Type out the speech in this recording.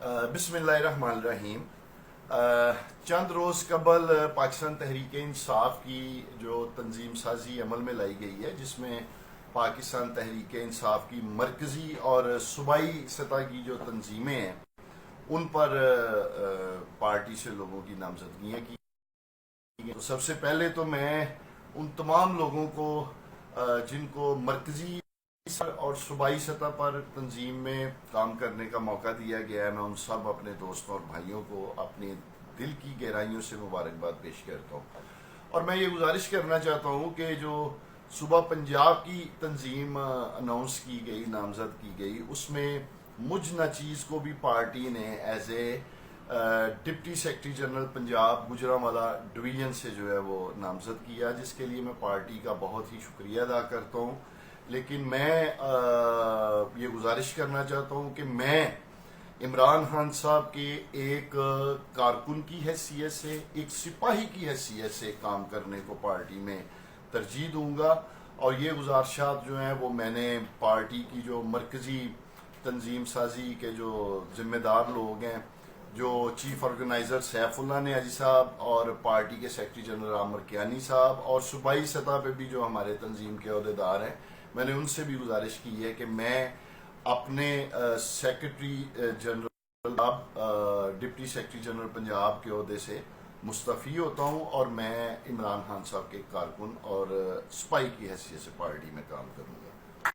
बिस्मिल्लाहिर्रहमानिर्रहीम। चंद रोज़ कबल पाकिस्तान तहरीक इंसाफ की जो तंजीम साजी अमल में लाई गई है, जिसमें पाकिस्तान तहरीक इंसाफ की मरकज़ी और सूबाई सतह की जो तंजीमें हैं उन पर पार्टी से लोगों की नामजदगियाँ की। तो सबसे पहले तो मैं उन तमाम लोगों को जिनको मरकज़ी और सूबाई सतह पर तंजीम में काम करने का मौका दिया गया है, मैं उन सब अपने दोस्तों और भाइयों को अपने दिल की गहराइयों से मुबारकबाद पेश करता हूँ। और मैं ये गुजारिश करना चाहता हूँ कि जो सुबह पंजाब की तंजीम अनाउंस की गई, नामजद की गई, उसमें मुझ नाचीज़ को भी पार्टी ने as a deputy secretary general Punjab Gujranwala division से जो है वो नामजद किया, जिसके लिए मैं पार्टी का बहुत ही शुक्रिया अदा करता हूँ। लेकिन मैं ये गुजारिश करना चाहता हूँ कि मैं इमरान खान साहब के एक कारकुन की हैसियत से, एक सिपाही की हैसियत से काम करने को पार्टी में तरजीह दूंगा। और ये गुजारिशात जो हैं वो मैंने पार्टी की जो मरकज़ी तंजीम साजी के जो ज़िम्मेदार लोग हैं, जो चीफ ऑर्गेनाइज़र सैफुल्लाह नियाज़ी साहब और पार्टी के सेक्रेटरी जनरल आमिर कियानी साहब और सूबाई सतह पे भी जो हमारे तंजीम के अहदेदार हैं, मैंने उनसे भी गुजारिश की है कि मैं अपने secretary general deputy secretary general Punjab के अहदे से मुस्तफ़ी होता हूँ और मैं इमरान खान साहब के कारकुन और सिपाही की हैसियत से पार्टी में काम करूँगा।